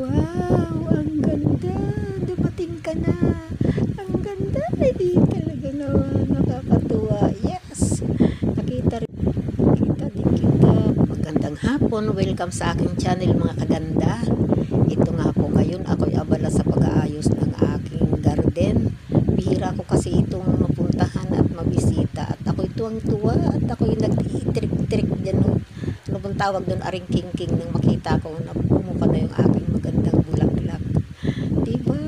Wow, ang ganda. Dumating ka na. Ang ganda. Hindi talaga naman nakakatuwa. Yes. Nakita din kita. Magandang hapon. Welcome sa aking channel mga kaganda. Ito nga po ngayon ako'y abala sa pag-aayos ng aking garden. Bihira ko kasi itong mapuntahan at mabisita. At ako'y tuwang-tuwa at ako'y nag-i-trick-trick dyan. Ano bang tawag doon? Aring king-king nang makita ko na bumuka na yung aking magandang bulaklak. Diba?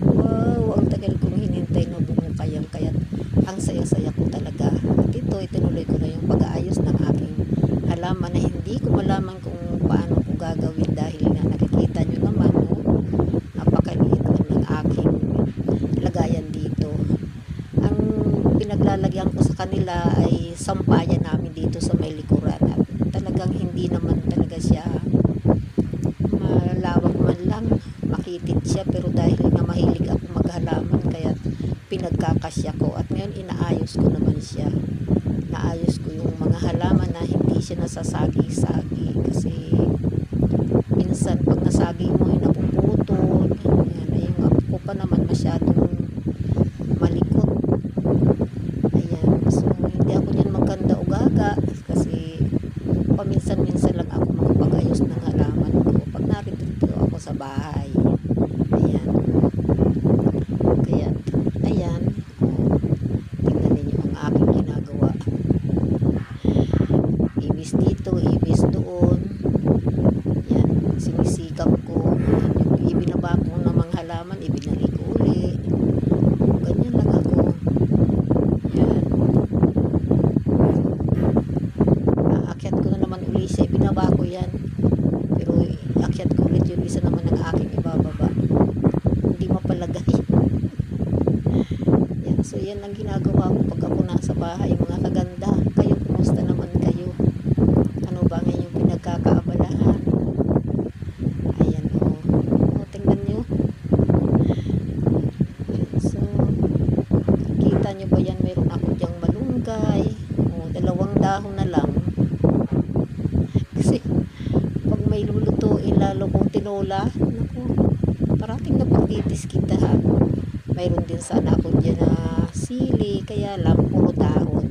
Wow, ang tagal kong hinintay na bumuka yan. Kaya ang saya-saya ko talaga. At ito, itinuloy ko na yung pag-aayos ng aking halaman na hindi ko malaman kung paano ko gagawin dahil nga nakikita nyo naman, no? Napakaliit lang ng aking lagayan dito. Ang pinaglalagyan ko sa kanila ay sampayan namin dito sa may likuran at talagang hindi naman talaga siya malawak man lang, makitid siya, pero dahil nga mahilig ako maghalaman kaya pinagkakasya ko at ngayon inaayos ko naman siya. Naayos ko yung mga halaman na hindi siya nasasagi-sagi kasi minsan pag nasagi mo ay napuputol. Yan, ay yung apo ko pa naman masyadong malikot. Ayan, so hindi ako niyan maganda o gaga kasi paminsan-minsan lang ako makapag-ayos ng halaman ko pag narito ako sa bahay. Ayan. Kaya, ayan. Tingnan ninyo ang aking ginagawa. Ibis dito, ibis doon. Ayan. Sinisikap ko. Ayan. Yung ibinaba ko ng mga halaman, ibinalik ko uli. Ganyan lang ako. Ayan. Aakyat ko na naman uli siya. Ibinaba ko yan. Pero aakyat ko ulit yung isa naman ng aking ibababa. Hindi mapalagay. Yan. So yan ang ginagawa ko pag ako nasa bahay mga kaganda. Kayo, kumusta naman kayo? Ano ba ang inyong pinagkakaabalahan? Ayan o. Tingnan nyo. So, kita nyo ba yan? Meron ako dyang malunggay. O, 2 dahon na lang. Kasi, pag may lulutuin lalo kong tinola, naku, parating na pagtitis kita ha. Mayroon din sana ako dyan na sili, kaya lang puro dahon.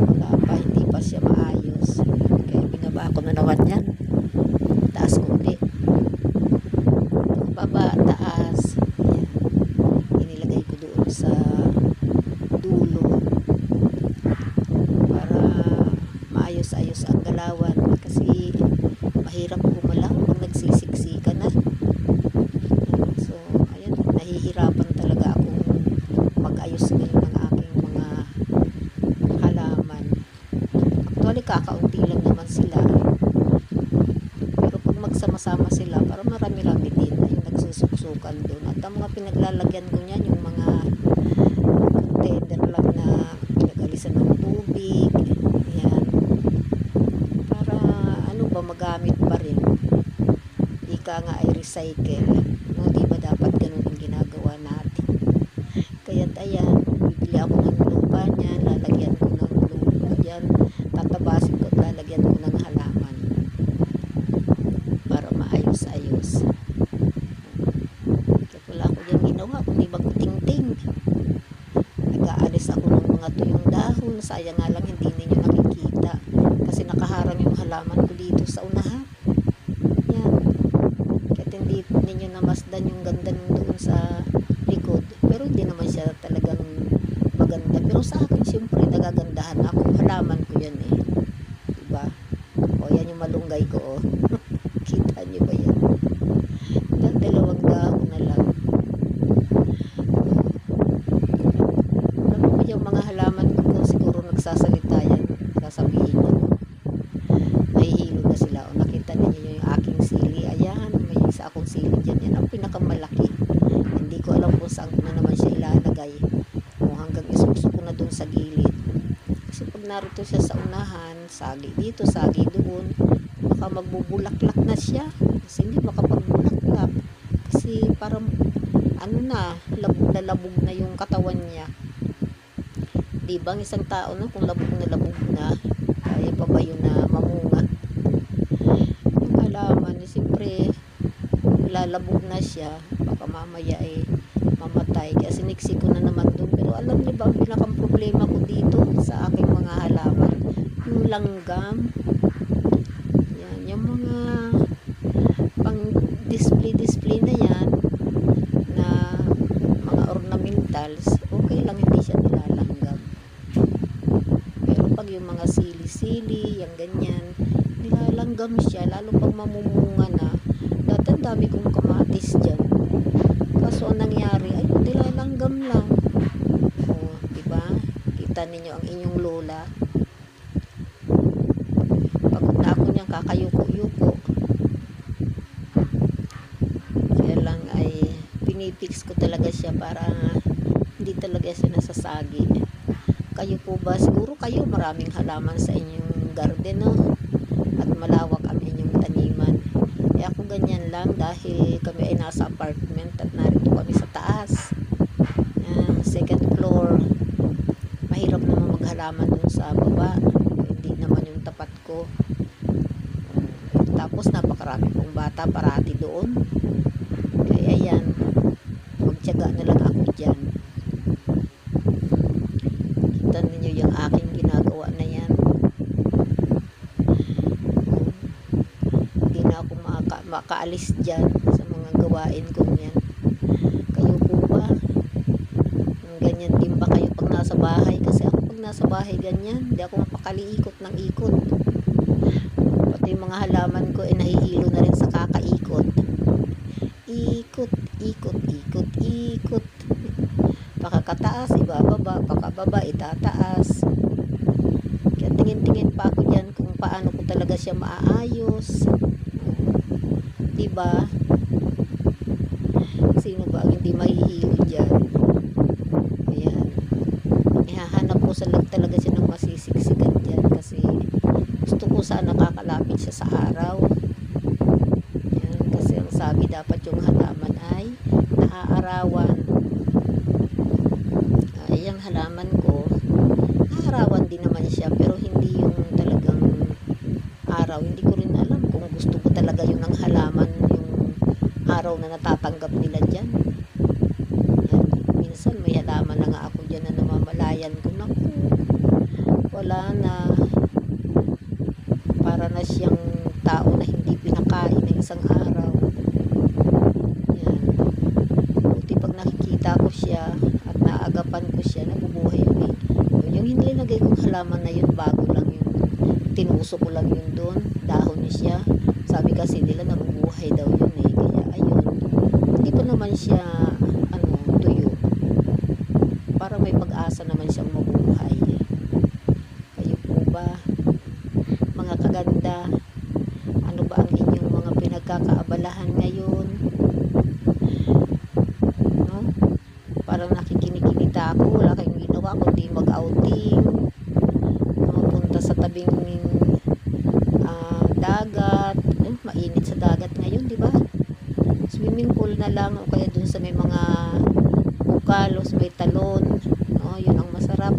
Wala pa, hindi pa siya maayos. Kaya binaba ko na naman yan. Taas ko ulit. Baba, taas. Ayan. Inilagay ko doon sa dulo para maayos-ayos ang galawan kasi mahirap gumalaw pag nagsisiksika na. So, ayan, nahihirapan talaga akong mag-ayos ngayon ng aking mga halaman. Actually, kakaunti lang naman sila. Pero pag magsama-sama sila, para marami-rami din na yung nagsusuksukan doon. At ang mga pinaglalagyan ko niyan, yung mga container lang na pinagalisan ng tubig. Ayan. Para, ano ba, magamit pa rin. Ika nga ay recycle. No, di ba dapat ganun ang ginagawa natin? Kaya't ayan, bibili ako ng lupa niyan, lalagyan ko ng lupa diyan, tatabasin ko at lalagyan ko ng halaman para maayos-ayos. Kaya wala ako dyan ginawa, kundi magkuting-ting. Nag-aalis ako ng mga tuyong dahon, sayang nga lang hindi ninyo nakikita kasi nakaharang yung halaman ko dito sa unahan. Yan. Kahit hindi ninyo namasdan yung ganda nung doon sa likod. Pero hindi naman siya talagang maganda. Pero sa akin, siyempre, nagagandahan ako. Halaman ko yan eh. Diba? O, yan yung malunggay ko, oh. Kita nyo ba yan? Yan, 2 dahon na lang. Alam mo yung mga halaman ko, siguro nagsasalita yan. Sasabihin nyo. Nahihilo na sila. O, nakita ninyo yung aking sili. Ayan, may isa akong sili dyan. Yan ang pinakamalaki. Hindi ko alam kung saan ko na naman siya ilalagay. O, hanggang isuksok ko na dun sa gilid. Kasi pag narito siya sa unahan, sagi dito, sagi doon, baka magbubulaklak na siya. Kasi hindi makapagbulaklak. Kasi parang, ano na, labog na yung katawan niya. Diba, ang isang tao na, kung labog na, kaya pa ba yun na mamunga? Yung halaman is naglalabog na siya, baka mamaya ay mamatay. Kaya siniksi ko na naman dun. Pero alam niyo ba, ang pinakang problema ko dito sa aking mga halaman, yung langgam. Yan, yung mga pang display na yan, na mga ornamentals, okay lang, hindi siya nilalanggam. Pero pag yung mga sili-sili, yung ganyan, nilalanggam siya, lalo pag mamumunga na. Dati ang dami kong kamatis dyan. Kaso ang nangyari, ay, nilalanggam lang. O, diba? Kita ninyo ang inyong lola. Pagod na ako niyang kakayuko-yuko. Kaya lang ay pinipix ko talaga siya para hindi talaga siya nasasagi. Kayo po ba? Siguro kayo maraming halaman sa inyong garden, no? At malawak ang inyong taniman. Eh ako ganyan lang dahil kami ay nasa apartment at narito kami sa taas. Second floor. Mahirap naman maghalaman dun sa baba. Hindi naman yung tapat ko. Tapos napakarami pong bata parati doon. Kaya yan, magtiyaga na lang ako dyan. Kita ninyo yung aking ginagawa na yan. Hindi na ako makaalis dyan sa mga gawain ko yan. Kayo po ba? Ganyan din ba kayo pag nasa bahay? Kasi ako pag nasa bahay ganyan, hindi ako mapakaliikot ng ikot. Pati yung mga halaman ko ay nahihilo na rin sa kakaikot. Ikot, ikot, ikot, ikot. Pakakataas, ibababa, pakababa, itataas. Kaya tingin-tingin pa ako dyan kung paano ko talaga siya maaayos. Diba? Sino ba ang hindi mahihilo dyan? Ayan. Ihahanap ko talaga siya ng masisiksikan dyan kasi gusto ko sana nakakalapit siya sa araw. Ayan. Kasi ang sabi dapat yung halaman ay naaarawan. Yung halaman ko, aarawan din naman siya pero hindi yung talagang araw. Hindi ko rin alam kung gusto ko talaga yun ng halaman, yung araw na natatanggap nila dyan. Yan. Minsan may halaman na nga ako dyan na namamalayan ko. Naku, wala na. Para na siyang tao na hindi pinakain ng isang araw. Yan. Buti pag nakikita ko siya at naagapan ko siya, nabubuhay ulit. Yung hinilagay kong halaman na yun, bago lang yun. Tinuso ko lang yun doon. Dahon niya siya. Sabi kasi nila nabubuhay daw yun eh. Kaya ayun. Hindi pa naman siya tuyo. Para may pag-asa naman siyang mabuhay. Kayo po ba? Mga kaganda, ano ba ang inyong mga pinagkakaabalahan ngayon? No? Parang nakikinig-kinita ako. Wala kayong ginawa kundi mag-outing. Mapunta sa tabing dagat. Mainit sa dagat ngayon, di ba? Swimming pool na lang o kaya dun sa may mga bukalos, may talon. No, yun ang masarap.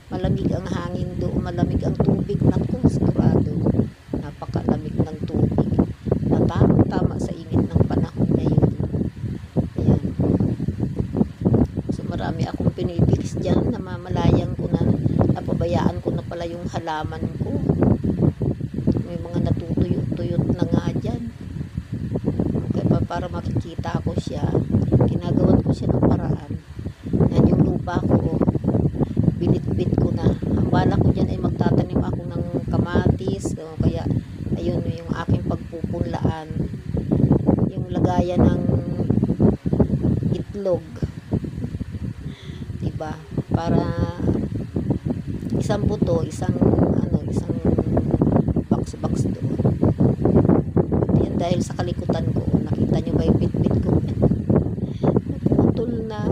Malamig ang hangin doon, malamig ang tubig. Naku, sigurado. Napakalamig ng tubig. Tama sa init ng panahon ngayon. Ayan. So marami akong pinipix dyan. Namamalayang ko na, napabayaan ko na pala yung halaman ko. May mga natutuyot-tuyot na nga dyan. Kaya para makikita ko siya, ginagawan ko siya ng paraan. Yan yung lupa ko, binitbit ko na. Ang bala ko dyan ay magtatanim ako ng kamatis. Kaya ayun yung aking pagpupunlaan. Yung lagayan ng itlog. Diba? Para isang buto, isang box doon. Yan dahil sa kalikutan ko. Nakita nyo ba yung bit-bit ko? Naputol na.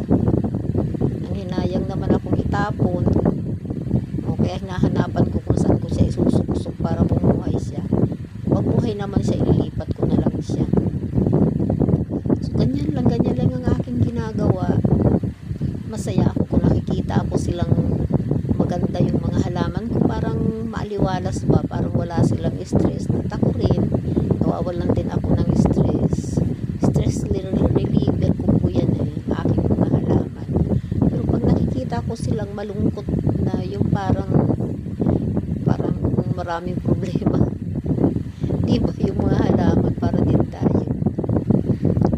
Ang hinayang naman akong itapon. O kaya hinahanapan ko kung saan ko siya isusok-sok para bumuhay siya. Mabuhay naman siya, ililipat ko na lang siya. So ganyan lang ang aking ginagawa. Masaya ako kung nakikita ako silang maganda yung mga halaman ko, parang maaliwalas ba, parang wala silang stress. At ako rin, nawawalan din ako ng stress. malungkot na yung parang maraming problema. Di ba yung mga halaman para din tayo.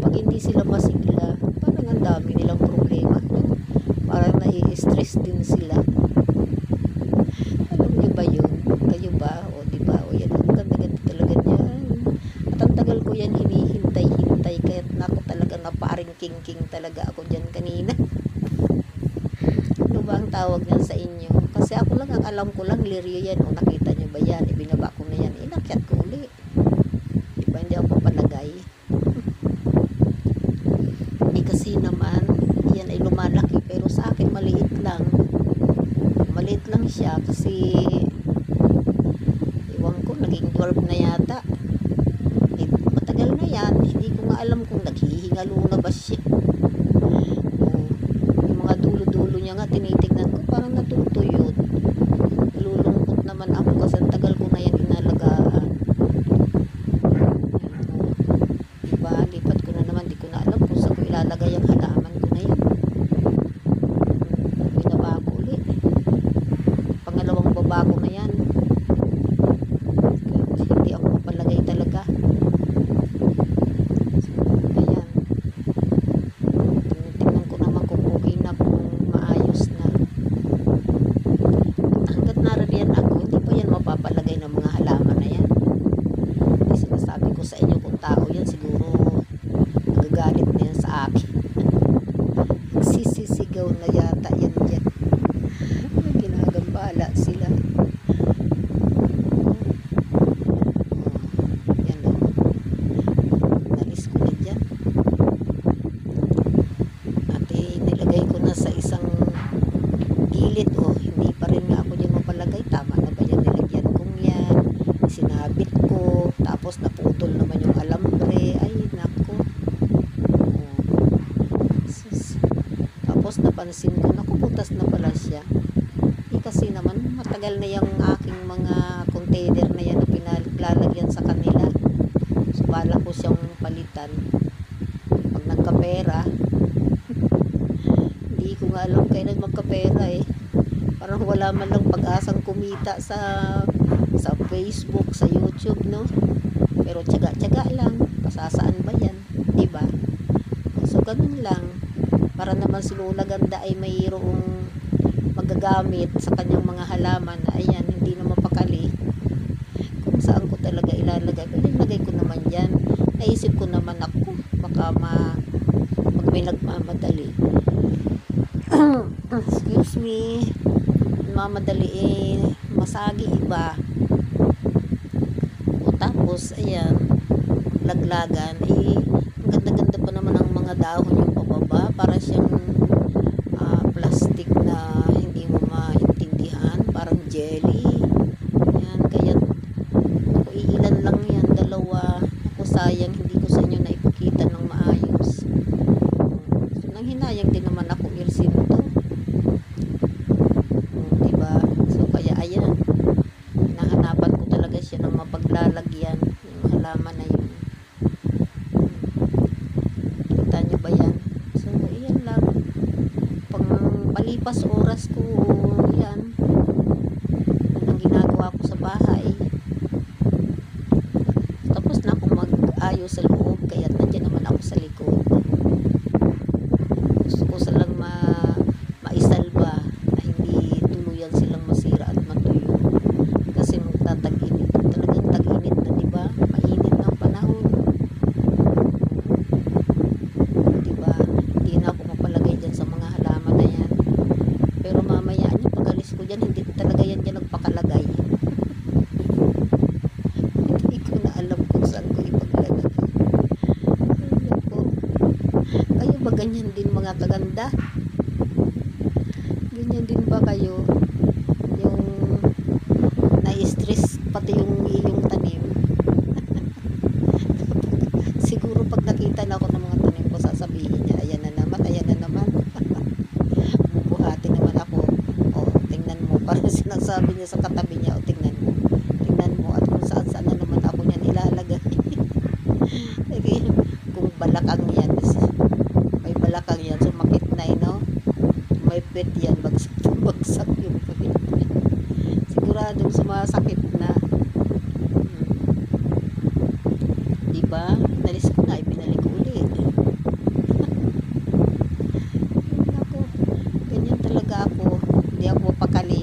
Pag hindi sila masigla, parang ang dami nilang problema. Parang nai-stress din sila. Alam niyo ba yun? Kayo ba? O di ba? O yan, ang ganda-ganda talaga niyan. At ang tagal ko yan hinihintay-hintay. Kaya naku talaga naparing-king-king talaga ako dyan kanina. Ano ba ang tawag niyan sa inyo? Kasi ako lang, ang alam ko lang, lirio yan. O nakita niyo ba yan? Ibinaba ko na yan. Inakyat ko uli. Diba, hindi ako papalagay. Hindi kasi naman, yan ay lumalaki. Pero sa akin, maliit lang. Maliit lang siya kasi, iwan ko, naging dwarf na yata. Eh, matagal na yan. Hindi ko nga alam kung naghihingalo na ba siya. Yung mga dulo-dulo niya nga, tinitignan ko, parang natutuyot. Lulungkot naman ako kasi ang tagal ko na yan inalagaan. Diba, lipat ko na naman, di ko na alam kung saan ko ilalagay ang halaman ko na yan. Binaba ko ulit. Pangalawang baba ko na yan. Hindi ako mapalagay talaga. Ayan. Tingnan ko naman kung okay na, kung maayos na. Hanggat narariyan ako, hindi pa yan mapapalagay ng mga halaman na yan. Kasi sinasabi ko sa inyo, kung tao yan, siguro magagalit na yan sa akin. Sisisigaw na yata yan dyan. Ginagambala sila. Yan o. Nalis ko na dyan. At nilagay ko na sa isang gilid. O, hindi pa rin nga ako dyan mapalagay. Tama na ba yan? Nilagyan kong yan. Sinabit ko. Tapos naputol naman yung alambre. Ay, nako. Tapos napansin ko, naku, butas na pala siya. Kasi naman matagal na yung aking mga container na yan na pinalalagyan sa kanila. So bala ko siyang palitan pag nagkapera. Hindi ko nga alam kailan magkapera eh. Parang wala man lang pag-asang kumita sa Facebook, sa YouTube, no? Pero tiyaga-tiyaga lang. Pasasaan ba yan? Diba? So ganun lang. Para naman si Lola Ganda ay mayroong magagamit sa kanyang mga halaman na ayan, hindi na mapakali kung saan ko talaga ilalagay. Pero ilagay ko naman yan. Naisip ko naman ako, baka pag may nagmamadali. Excuse me. Mamadali eh, masagi iba. O tapos, ayan, laglagan. Eh, ang ganda-ganda pa naman ang mga dahon yung pababa. Para siyang plastic na hindi mo maintindihan, parang jelly. Yan, kaya ako iilan lang yan, dalawa. Ako sayang, hindi ko sa inyo naipakita ng maayos. So, nang hinayang din naman ako ilsin to. Diba? So, kaya ayan, hinahanapan ko talaga siya ng mapaglalagyan, yung halaman na yun. Kita nyo ba yan? So, iyan lang. Palipas oras ko, yan ang ginagawa ko sa bahay. Tapos na akong mag-ayos sa loob, kaya nandiyan naman ako sa likod. Gusto ko silang maisalba na hindi tuluyan silang masira at matuyo. Kasi magtatag-init, talagang tag-init na, diba? Mainit ng panahon, diba? Hindi na ako mapalagay dyan sa mga halaman na yan. Pero mamaya niya, pag alis ko dyan, hindi talaga yan dyan nagpakalagay. Hindi ko na alam kung saan ko ipaglagay. Kayo ba ganyan din mga kaganda? Ganyan din ba kayo? Yung na-stress pati yung iyong tanim. Siguro pag nakita na ako ng mga tanim ko, sasabihin niya, ayan na naman, ayan na naman. Bubuhati naman ako. O, tingnan mo. Parang sinasabi niya sa katabi niya, o, tingnan mo. Tingnan mo. At kung saan-saan na naman ako niyan ilalagay. Kung balakang yan, may balakang yan, sumakit na, no? May pet yan, bagsak na sumasakit na. Diba? Nalis ko na, ibinalik ko ulit. Ako, ganyan talaga ako. Hindi ako mapakali.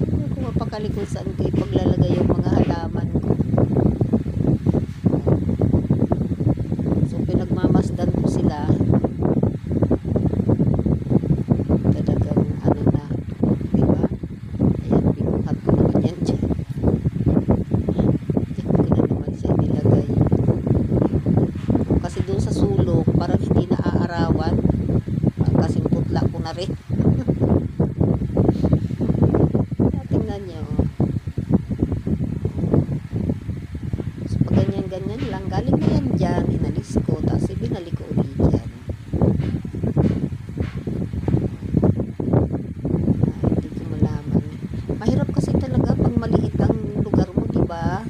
Hindi ako mapakali kung saan ko ipaglalagay yung mga halaman ko. So, pinagmamasdan ko sila. Talagang ano na. Diba? Ayan, binuhat ko naman yan dyan. Kasi doon sa sulok parang hindi naaarawan kasi putla ko na rin. Tingnan nyo, so pag ganyan lang, galing na yan dyan, inalis ko tapos ibinalik ko ulit dyan. Hindi ko malaman, mahirap kasi talaga pag maliit ang lugar mo, diba?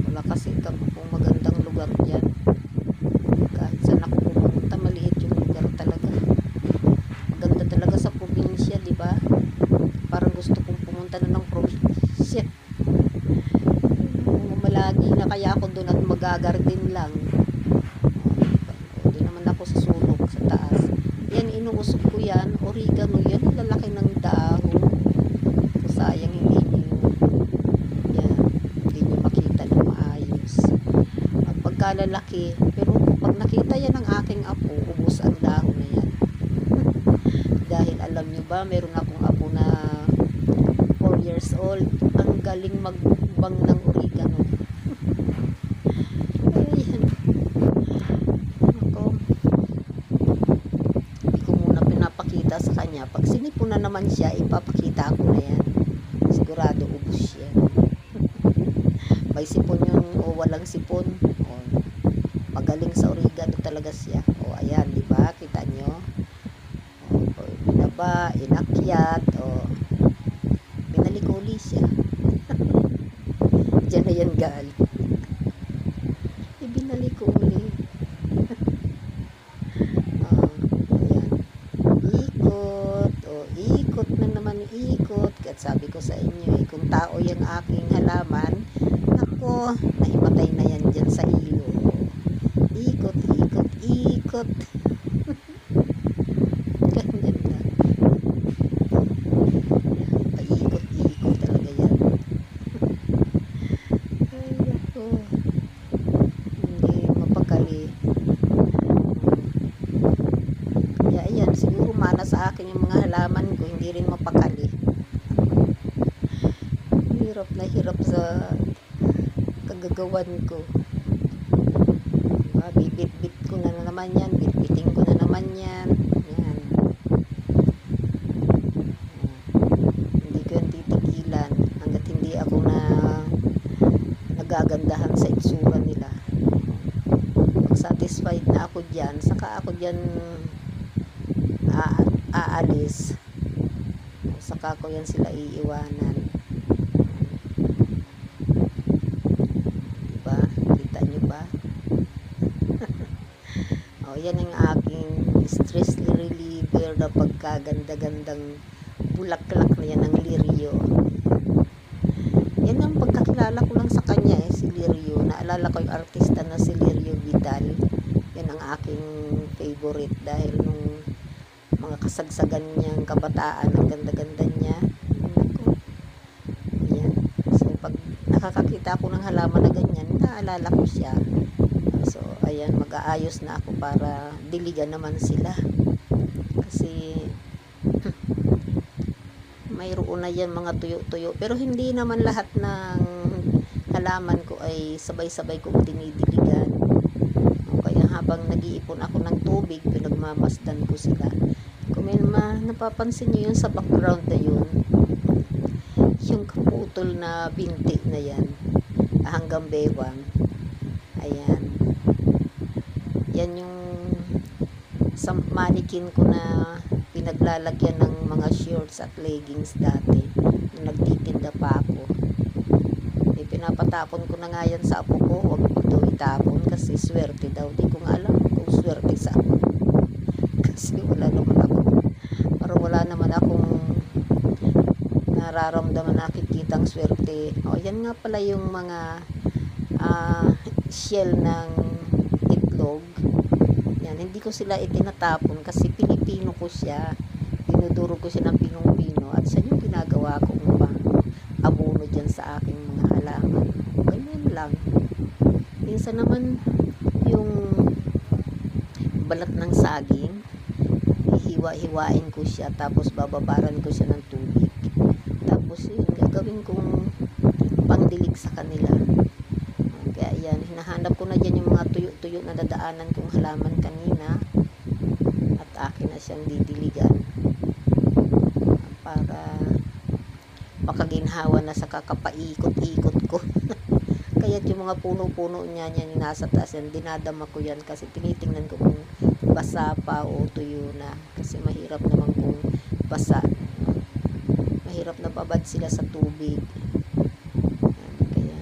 Wala kasi kung magandang lugar dyan. Kahit saan ako pumunta, maliit yung lugar talaga. Maganda talaga sa probinsya, di ba? Parang gusto kong pumunta na ng probinsya. Malagi na kaya ako doon at magagarden lang. Doon naman ako sa sulok, sa taas. Yan, inuusok ko yan. Oregano yan. Lalaki ng dahon. Sayang hindi pagkalalaki, pero pag nakita yan ng aking apo, ubos ang dahon na yan. Dahil alam nyo ba, meron akong apo na 4 years old, ang galing magbang ng oregano. Ayan. Ako, hindi ko muna pinapakita sa kanya. Pag sinipon na naman siya, ipapakita ko na yan. Sigurado ubos yan. May sipon yung o walang sipon. Magaling sa oregano talaga siya. O ayan, di ba? Kita nyo? O binaba, inakyat, o binalik uli siya. Diyan na yan galing. Ibinalik uli. Ayan. Ikot, o ikot na naman, ikot. At sabi ko sa inyo, kung tao yung aking halaman, nako, nahimatay na yan dyan sa ilo. Ikot, ikot, ikot. Ganyan na. Paikot, ikot talaga yan. Ay, ako. Hindi mapakali. Kaya ayan, siguro mana sa akin yung mga halaman ko, hindi rin mapakali. Hirap sa kagagawan ko. Bibit-bit ko na naman yan, bitbiting ko na naman yan. Yan. Hindi ko yan titigilan hanggat hindi ako nagagandahan sa itsura nila. Pag satisfied na ako dyan, saka ako dyan aalis. Saka ko yan sila iiwanan. Diba? Kita nyo ba? Yan ang aking stress reliever na pagkaganda-gandang bulaklak na yan ng lirio. Yan ang pagkakilala ko lang sa kanya si Lirio. Naalala ko yung artista na si Lirio Vidal. Yan ang aking favorite dahil nung mga kasagsagan niyang kabataan, ang ganda-ganda niya. Yan. So pag nakakakita ako ng halaman na ganyan, naalala ko siya. So, ayan, mag-aayos na ako para diligan naman sila. Kasi, mayroon na yan mga tuyo-tuyo. Pero hindi naman lahat ng halaman ko ay sabay-sabay kong dinidiligan. Kaya habang nag-iipon ako ng tubig, pinagmamasdan ko sila. Kung may napapansin nyo yun sa background na yun, yung kaputol na binti na yan, hanggang bewang. Ayan. Yan yung sa mannequin ko na pinaglalagyan ng mga shorts at leggings dati nung nagtitinda pa ako. Pinapatapon ko na nga yan sa apo ko, huwag ko daw itapon kasi swerte daw. Di ko nga alam kung swerte sa ako kasi wala naman akong nararamdaman, nakikitang swerte. O, yan nga pala yung mga shell ng itlog. Yan, hindi ko sila itinatapon kasi Pilipino ko siya. Dinuduro ko siya ng pinong-pino at siya yung ginagawa kong abono dyan sa aking mga halaman. Ganyan lang. Minsan naman yung balat ng saging, hiwa-hiwain ko siya tapos bababaran ko siya ng tubig. Tapos yun, gagawin kong pangdilig sa kanila. Kaya yan, hinahanap ko na dyan yung mga tuyo-tuyo na dadaanan kong halaman kanina at akin na siyang didiligan para makaginhawa na sa kakapaikot-ikot ko. Kaya yung mga puno-puno niya yung nasa taas yan, dinadama ko yan kasi tinitingnan ko kung basa pa o tuyo na. Kasi mahirap naman kung basa. Mahirap na babad sila sa tubig. Yan, kaya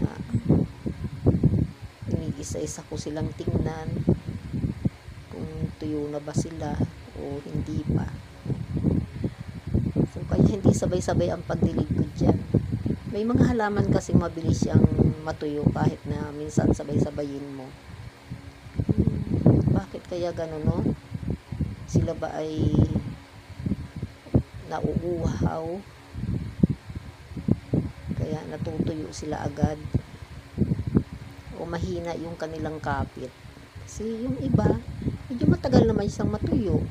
inigisa-isa ko silang tingnan kung tuyo na ba sila o hindi pa. So, kaya hindi sabay-sabay ang pagdilig ko dyan. May mga halaman kasi mabilis siyang matuyo kahit na minsan sabay-sabayin mo. Bakit kaya gano'n, no? Sila ba ay nauuhaw? Kaya natutuyo sila agad? O mahina yung kanilang kapit? Kasi yung iba, medyo matagal naman siyang matuyo.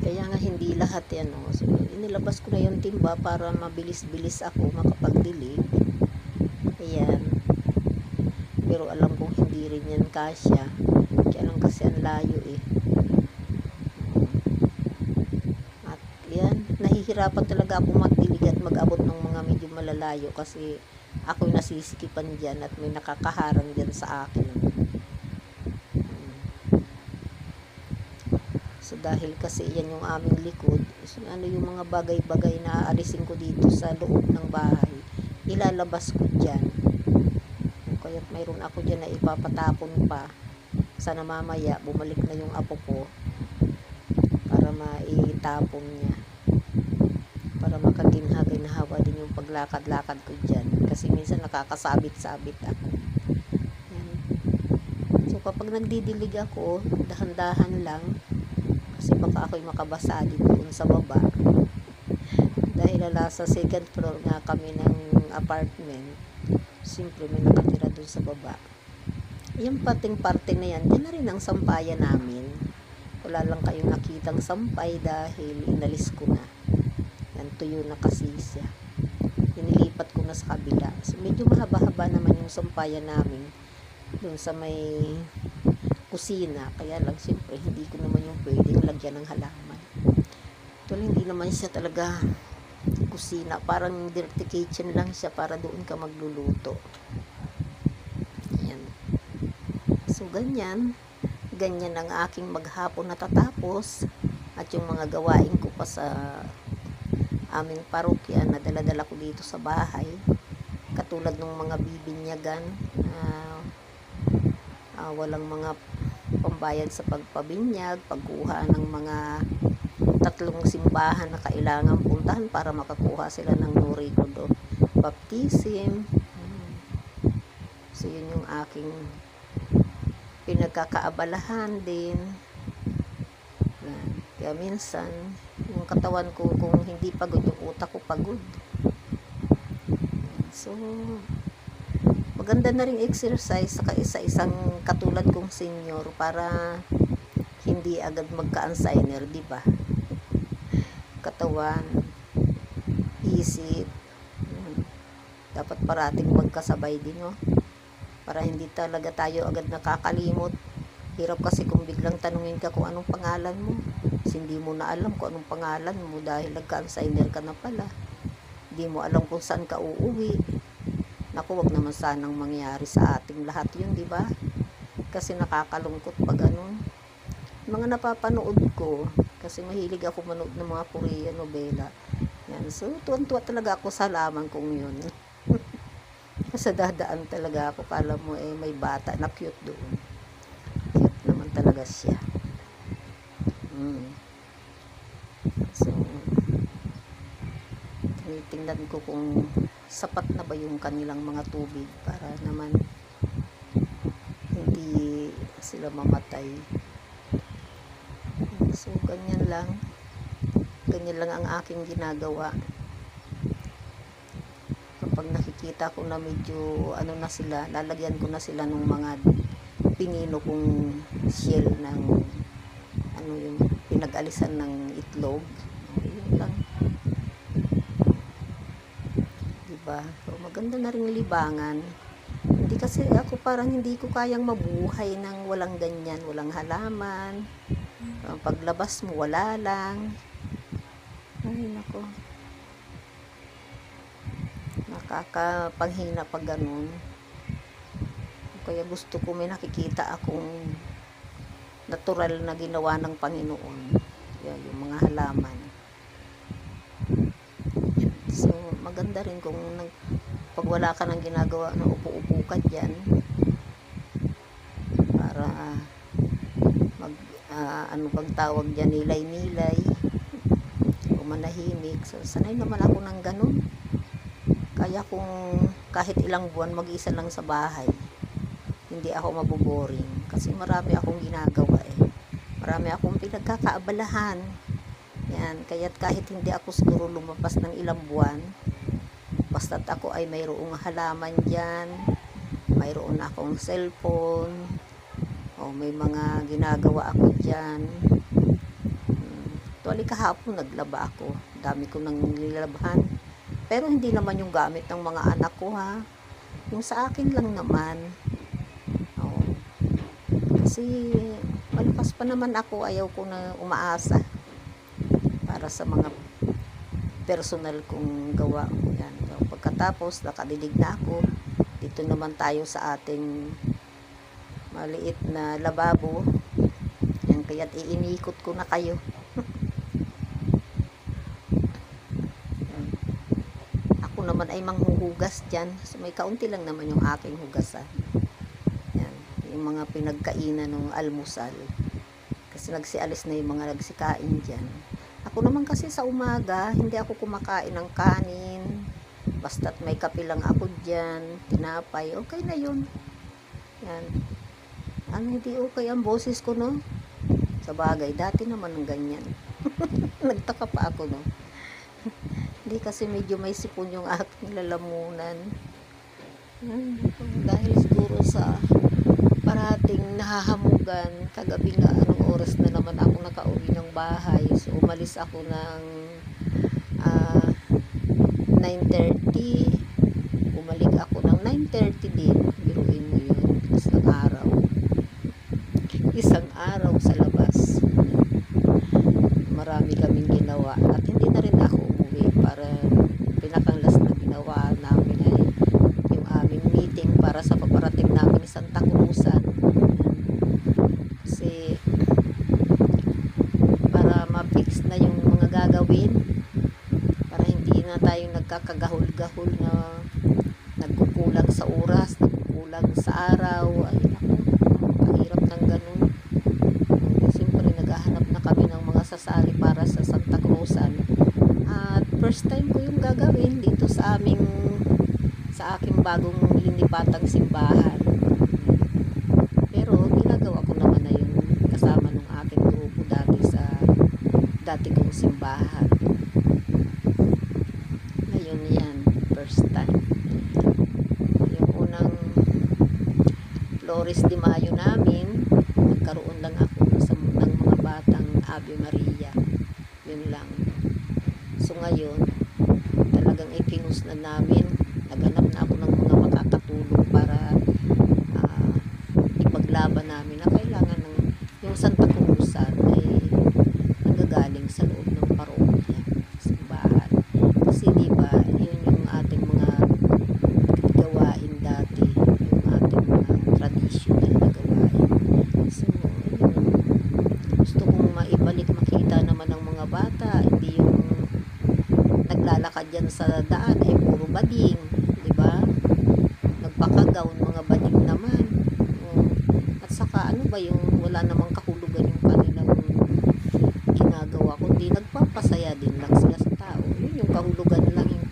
Kaya nga hindi lahat yan, no? So, inilabas ko na yung timba para mabilis-bilis ako makapagdilig. Ayan. Pero alam kong hindi rin yan kasya. Kaya lang kasi ang layo eh. At yan, nahihirapan talaga ako magdilig at mag-abot ng mga medyo malalayo kasi ako'y nasisikipan dyan at may nakakaharang dyan sa akin. So dahil kasi yan yung aming likod, so ano yung mga bagay-bagay na aalisin ko dito sa loob ng bahay, ilalabas ko dyan. Kaya't mayroon ako dyan na ipapatapon pa. Sana mamaya bumalik na yung apo ko para maitapon niya. Para makaginha-ginhawa din yung paglakad-lakad ko dyan. Kasi minsan nakakasabit-sabit ako. Yan. So kapag nagdidilig ako, dahan-dahan lang. Kasi baka ako'y makabasa doon sa baba. Dahil sa second floor nga kami ng apartment. Siyempre may nakatira doon sa baba. Yung pating-parte na yan, yan na rin ang sampayan namin. Wala lang kayong nakitang sampay dahil inalis ko na. Yan, tuyo na kasi siya. Inilipat ko na sa kabila. So medyo mahaba-haba naman yung sampayan namin doon sa may kusina. Kaya lang siyempre hindi ko naman yung pwedeng lagyan ng halaman. Tuloy hindi naman siya talaga kusina. Parang dirty kitchen lang siya para doon ka magluluto. Ayan. So ganyan. Ganyan ang aking maghapon natatapos. At yung mga gawain ko pa sa aming parokya na dala-dala ko dito sa bahay. Katulad ng mga bibinyagan. Walang mga pambayad sa pagpabinyag, pagkuha ng mga 3 simbahan na kailangan puntahan para makakuha sila ng nurikudo baptism. So yun yung aking pinagkakaabalahan din. Kaya minsan yung katawan ko kung hindi pagod, yung utak ko pagod. So maganda na rin exercise sa isa-isang katulad kong senior para hindi agad magka-Alzheimer, di ba? Katawan, isip, dapat parating magkasabay din, no? Para hindi talaga tayo agad nakakalimot. Hirap kasi kung biglang tanungin ka kung anong pangalan mo. Kasi hindi mo na alam kung anong pangalan mo dahil nagka-Alzheimer ka na pala. Hindi mo alam kung saan ka uuwi. Naku, wag naman sanang mangyari sa ating lahat yun, di ba? Kasi nakakalungkot pag mga napapanood ko, kasi mahilig ako manood ng mga Korean novela. Yan. So, tuwan-tuwa talaga ako sa laman kong yun. Kasi dadaan talaga ako, kala mo may bata na cute doon. Cute naman talaga siya. So, tinitingnan ko kung sapat na ba yung kanilang mga tubig para naman hindi sila mamatay. So ganyan lang ang aking ginagawa kapag nakikita ko na medyo ano na sila, lalagyan ko na sila ng mga pinino kong shell ng ano yung pinag-alisan ng itlog. Yun lang, diba? So maganda na rin libangan. Hindi kasi ako, parang hindi ko kayang mabuhay ng walang ganyan, walang halaman. Paglabas mo wala lang. Ay nako, nakakapanghina pag ganun. Kaya gusto ko may nakikita akong natural na ginawa ng Panginoon. Yan, yung mga halaman. So maganda rin kung pag wala ka nang ginagawa, na upo-upo ka dyan para ano bang tawag dyan, nilay-nilay o manahimik. So sanay naman ako ng ganun. Kaya kung kahit ilang buwan mag-isa lang sa bahay, hindi ako maboboring kasi marami akong ginagawa marami akong pinagkakaabalahan. Yan, kaya't kahit hindi ako siguro lumabas ng ilang buwan, basta't ako ay mayroong halaman dyan, mayroon akong cellphone, o may mga ginagawa ako dyan. Tuwali kahapon naglaba ako, dami ko nang nilalabahan, pero hindi naman yung gamit ng mga anak ko ha, yung sa akin lang naman. Kasi malakas pa naman ako, ayaw ko na umaasa para sa mga personal kong gawa. Yan. So, pagkatapos nakadilig na ako, dito naman tayo sa ating maliit na lababo. Yan, kaya't iinikot ko na kayo. Ako naman ay manghuhugas dyan, so may kaunti lang naman yung aking hugasan. Yung mga pinagkainan ng almusal kasi nagsialis na yung mga nagsikain dyan. Ako naman kasi sa umaga hindi ako kumakain ng kanin, basta't may kape lang ako dyan, tinapay, okay na yun. Yan, ano, hindi okay ang boses ko, no? Sa bagay, dati naman ng ganyan. Nagtaka pa ako, no? Hindi, kasi medyo may sipon yung aking lalamunan. Dahil siguro sa parating nahahamugan. Kagabi nga, anong oras na naman ako nakauwi ng bahay, so umalis ako ng 9:30, bumalik ako ng 9:30 din. Biruin mo yun, isang araw sa labas. Marami kaming ginawa at hindi na rin ako umuwi. Para pinakanglas na ginawa namin ay yung aming meeting para sa paparating namin Santa Cruzan. Kasi para ma-fix na yung mga gagawin, para hindi na tayo nagkakagahol-gahol na nagkukulang sa oras, nagkukulang sa araw. Ay naku, ang hirap ng ganun. Siyempre naghahanap na kami ng mga sasali para sa Santa Cruzan, at first time ko yung gagawin dito sa aking bagong linipatang simbahan. Pero ginagawa ko naman na yung kasama ng aking grupo dati kong simbahan. Ngayon yan, first time. Yung unang Flores de Mayo namin, nagkaroon lang ako ng mga batang Ave Maria. Yun lang. So ngayon, talagang ikinus na namin. Naghanap na ako ng mga makakatulong para ipaglaban namin na kailangan ng yung Santa Cruzan ay nanggagaling sa loob ng parokya, simbahan. Kasi diba, yun yung ating mga gawain dati, yung ating mga traditional na gawain. So, yun, gusto kong maibalik, makita naman ng mga bata, hindi yung naglalakad yan sa daan ay puro bading, di ba? Nagpakagawn, mga bading naman. At saka ano ba yung wala namang kahulugan yung kanilang ginagawa, kundi nagpapasaya din lang sila sa tao. Yun yung kahulugan lang yung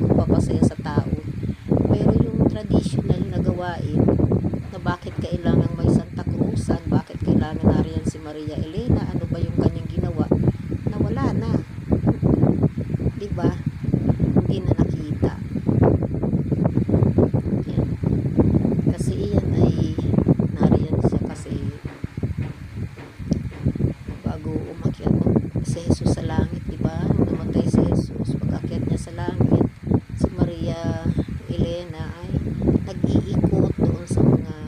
si Maria Elena, ano ba yung kanyang ginawa? Nawala na. Di ba? Hindi na nakita. Yan. Kasi iyan ay nariyan siya kasi bago umakyat si Jesus sa langit, di ba? Nung namatay si Jesus, pag-akyat niya sa langit, si Maria Elena ay nag-iikot doon sa mga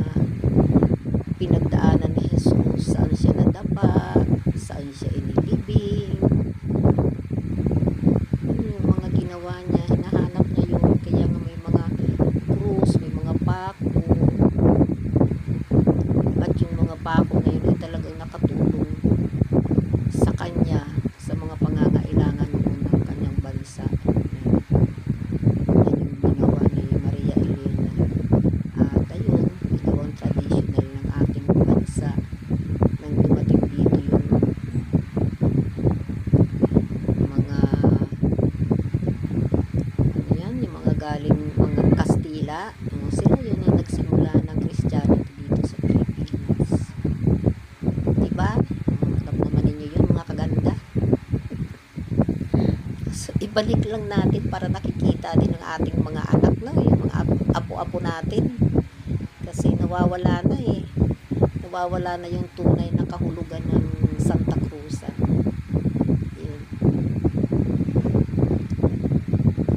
pinagdaanan ni Jesus, saan siya nadapa, saan siya inilibing, yung mga ginawa niya, hinahanap niya yun, kaya nga may mga krus, may mga pako, at yung mga pako na yun ay talagang nakatulong sa kanya, sa mga pangangailangan noon ng kanyang bansa. Yan yung ginawa ni Maria Elena. At ayun, ito ang traditional ng ating bansa nang dumating dito yung mga ano yan, yung mga galing mga Kastila, sila yun ang nagsimula ng Christianity dito sa Pilipinas, diba? Alam naman ninyo yun, mga kaganda. So ibalik lang natin para nakikita din ng ating mga anak na, yung mga apo-apo natin, kasi nawawala na nawawala na yung tunay na kahulugan ng Santa Cruz. Yun.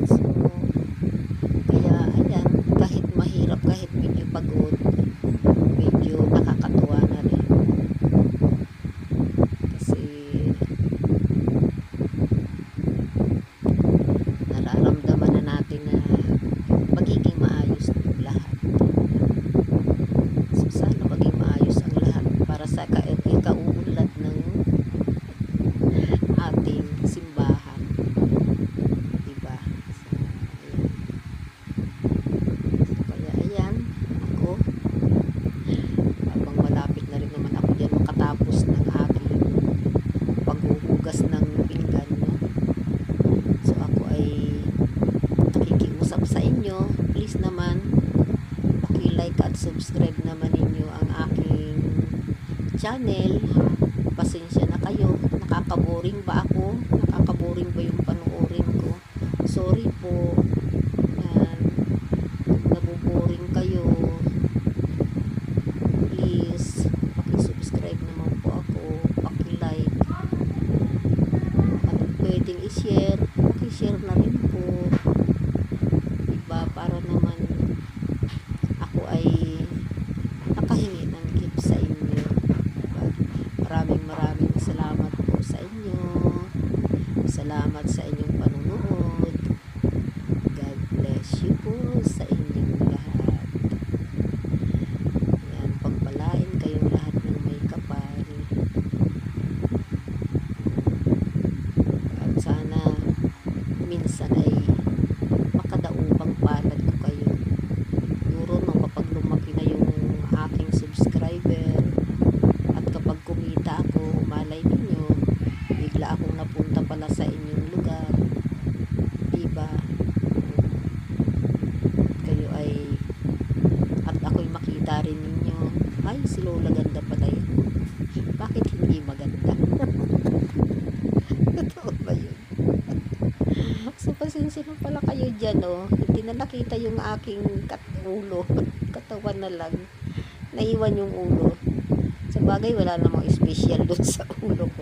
So, kaya ayan, kahit mahirap, kahit medyo pagod, medyo nakakatuwa na rin. Kasi nararamdaman na natin na magiging maayos ng lahat. So, sana maging maayos ang lahat para sa ikauunlad ng ating simbahan, diba? So, kaya ayan, ako habang malapit na rin naman ako dyan makatapos ng aking paghuhugas ng pinggan, no? So ako ay nakikiusap sa inyo, please naman paki-like at subscribe naman ninyo ang aking channel. Pasensya na kayo, nakakaboring ba ako? Nakakaboring ba yung panoorin ko? Sorry po. Yan, nabuboring kayo, please paki-subscribe naman po ako, paki-like, at pwedeng i-share, paki-share na rin po, diba? Para naman ako ay nakahingi ng gift sa inyo, diba? Maraming salamat po sa inyo. Salamat sa inyong panunood. God bless you po sa inyong lahat. Yan, pagpalain kayong lahat ng may kapal. At sana minsan ay makadaupang palad ko kayo. Siguro no, kapag lumaki na yung aking subscriber at kapag kumita ako, malay ninyo, bigla akong napunta pala sa inyong lugar, diba? Kayo ay, at ako'y makita rin ninyo, ay si Lola ganda pala yun, bakit hindi maganda? Totoo ba yun? So pasensya na pala kayo dyan, oh. Hindi na nakita yung aking ulo, katawan na lang, naiwan yung ulo. Sa bagay wala namang special doon sa ulo ko,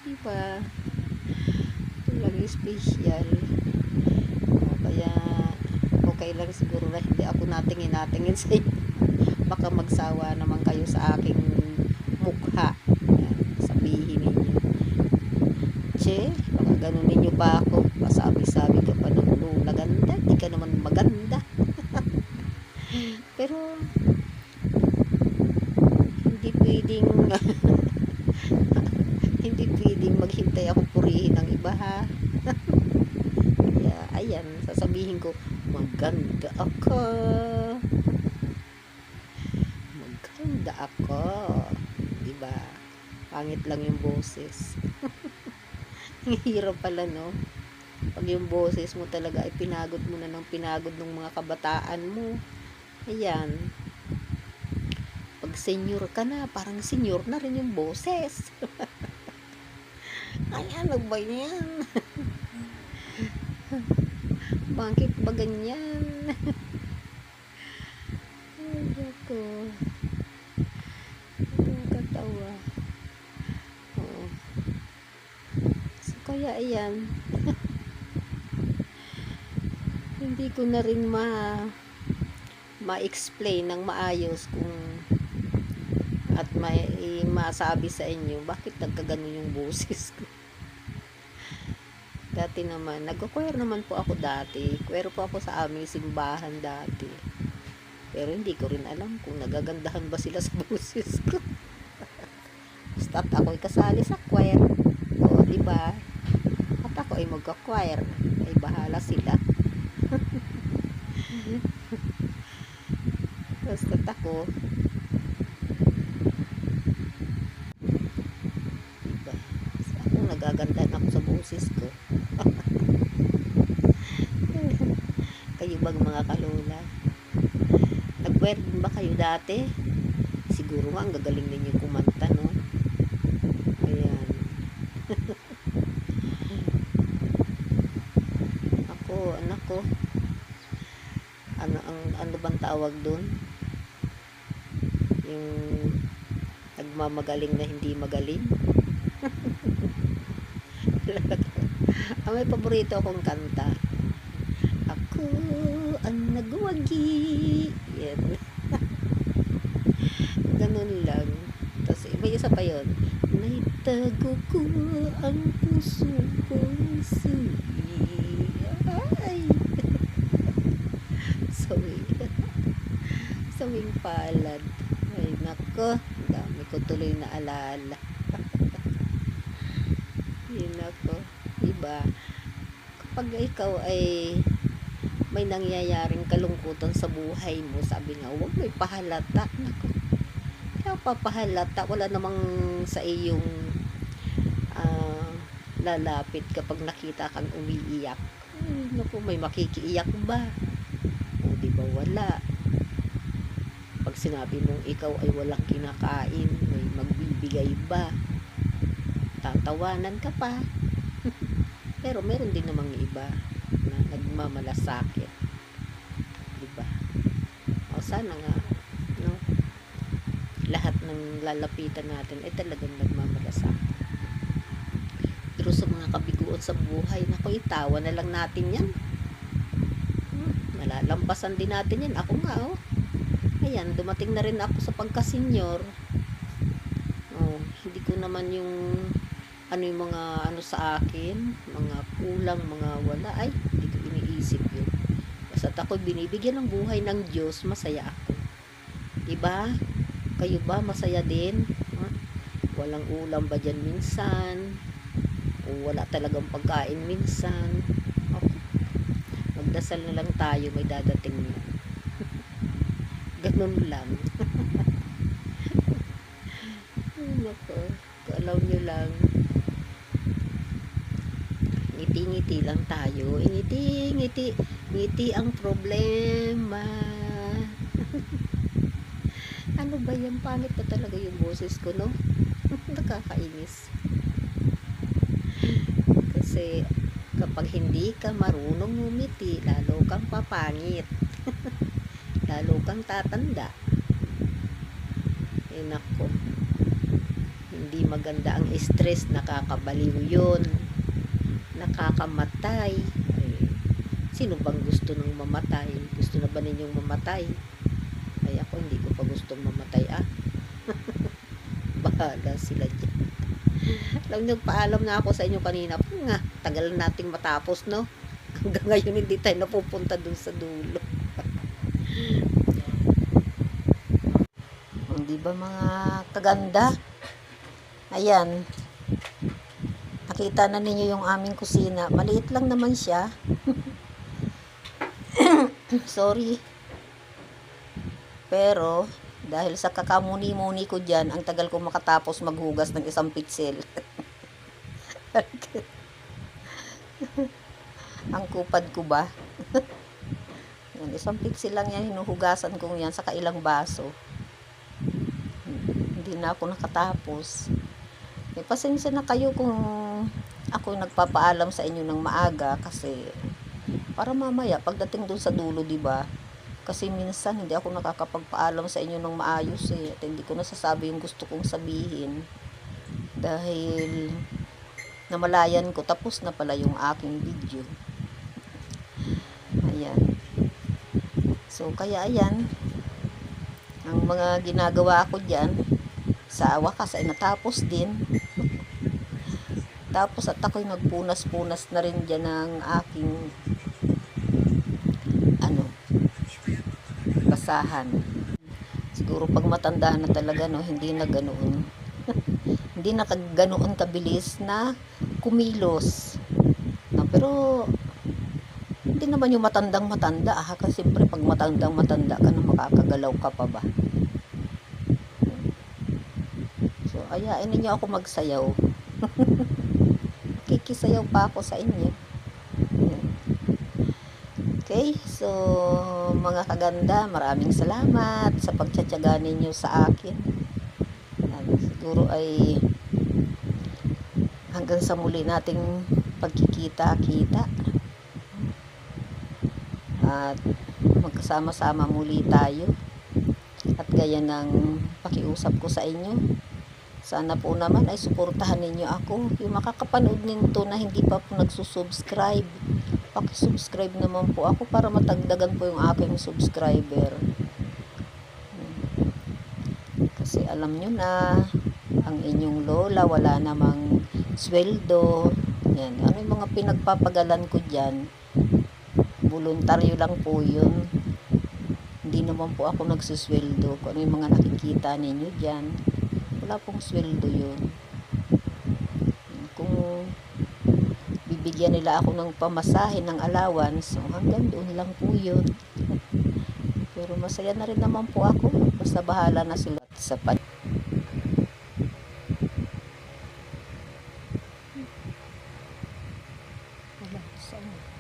diba? Walang special. Kaya okay lang siguro na hindi ako natingin sa inyo. Baka magsawa naman kayo sa aking mukha. Yan, sabihin ninyo, che, baka ganun ninyo pa ako, pasabi-sabi ka pa ng Lola ganda, di ka naman maganda. Pero hindi pwedeng hindi pwedeng maghintay ako purihin ng iba, ha? Kaya ayan, sasabihin ko, maganda ako, maganda ako, diba? Pangit lang yung boses. Hirap pala, no? Pag yung boses mo talaga ay pinagod mo na ng pinagod ng mga kabataan mo. Ayan, pag nag-senior ka na, parang senior na rin yung boses. Ay, ano ba yan? Bakit ba ganyan? Ay, ako. Nakakatawa. Oo. So, kaya ayan. Hindi ko na rin ma-explain ng maayos kung at masabi sa inyo bakit nagkaganon yung boses ko. Dati naman, nag-choir naman po ako dati. Choir po ako sa aming simbahan dati. Pero hindi ko rin alam kung nagagandahan ba sila sa boses ko. Basta't ako'y kasali sa choir. O, diba? At ako ay magka-choir. Ay bahala sila. Basta't ako, diba? Ako nagagandahan ako sa boses ko. Kayo bang mga kalola? Nag-choir din ba kayo dati? Siguro nga ang gagaling ninyo kumanta, no? Ayan. Ako, anak ko, ano bang tawag doon? Yung nagmamagaling na hindi magaling. May paborito akong kanta. Ako ang nagwagi. Yan. Ganun lang. Tapos may isa pa yun. Naitago ko ang puso kong suwi. Ay. Sawing palad. Ay nako. Dami ko tuloy na alala. Yun ako. Diba? Kapag ikaw ay may nangyayaring kalungkutan sa buhay mo, sabi nga, huwag may pahalata. Naku, kaya papahalata, wala namang sa iyong lalapit kapag nakita kang umiiyak. Ay, naku, may makikiiyak ba? O, diba wala? Pag sinabi mong ikaw ay walang kinakain, may magbibigay ba? Tatawanan ka pa. Pero meron din namang iba na nagmamalasakit, diba? O sana nga, no, lahat ng lalapitan natin ay talagang nagmamalasakit. Pero sa mga kabiguot sa buhay, naku, itawa na lang natin yan. Malalampasan din natin yan. Ako nga, oh, ayan, dumating na rin ako sa pagka-senior. Oh, hindi ko naman yung yung mga sa akin, mga kulang, mga wala, ay hindi ko iniisip yun. Basta ako binibigyan ng buhay ng Diyos, masaya ako. Diba? Kayo ba masaya din? Walang ulam ba dyan minsan? O wala talagang pagkain minsan? Okay. Magdasal na lang tayo, may dadating na. Ganun lang. Nako, alam nyo lang, ngiti-ngiti lang tayo. Ngiti ang problema. Ano ba yan? Pangit pa talaga yung boses ko, no? Nakakainis. Kasi kapag hindi ka marunong ngumiti, lalo kang papangit. Lalo kang tatanda. Eh nako, hindi maganda ang stress, nakakabaliw yun, nakakamatay. Ay, sino bang gusto nang mamatay? Gusto na ba ninyong mamatay? Ay ako hindi ko pa gustong mamatay, bahala sila dyan. Alam nyo, paalam na ako sa inyo kanina nga, tagal nating matapos, no? Hanggang ngayon hindi tayo napupunta dun sa dulo. Hindi ba mga kaganda? Ayan, nakita na ninyo yung aming kusina. Maliit lang naman siya. Sorry. Pero dahil sa kakamuni-muni ko dyan, ang tagal ko makatapos maghugas ng isang pitsil. Ang kupad ko ba? Yan, isang pitsil lang yan, hinuhugasan ko yan sa ilang baso. hindi na ako nakatapos. May pasensya na kayo kung ako nagpapaalam sa inyo ng maaga kasi para mamaya pagdating doon sa dulo, 'di ba? Kasi minsan hindi ako nakakapagpaalam sa inyo ng maayos at hindi ko nasasabi yung gusto kong sabihin dahil namalayan ko tapos na pala yung aking video. Ayan. So kaya ayan ang mga ginagawa ko diyan, sa wakas ay natapos din. Tapos at ako'y nagpunas-punas na rin dyan ng aking basahan. Siguro pag matanda na talaga, no, hindi na ganoon. Hindi na ganoon kabilis na kumilos. No, pero hindi naman yung matandang-matanda. Kasi siyempre pag matandang-matanda ka na, makakagalaw ka pa ba? So, ayain ninyo ako magsayaw. Kikisayaw pa ako sa inyo. Okay, so mga kaganda, maraming salamat sa pagtsatsaga ninyo sa akin. Siguro ay hanggang sa muli nating pagkikita-kita. At magkasama-sama muli tayo. At gaya ng pakiusap ko sa inyo, sana po naman ay suportahan ninyo ako. Yung makakapanood nito na hindi pa po nagsusubscribe, paki-subscribe naman po ako para matagdagan po yung aking subscriber. Kasi alam nyo na, ang inyong lola wala namang sweldo. Yan. Ano yung mga pinagpapagalan ko dyan? Voluntaryo lang po yun. Hindi naman po ako nagsusweldo. Kung ano yung mga nakikita ninyo dyan, wala pong sweldo yun. Kung bibigyan nila ako ng pamasahe ng allowance, so hanggang doon lang po yun. Pero masaya na rin naman po ako. Basta bahala na sila sa wala, saan?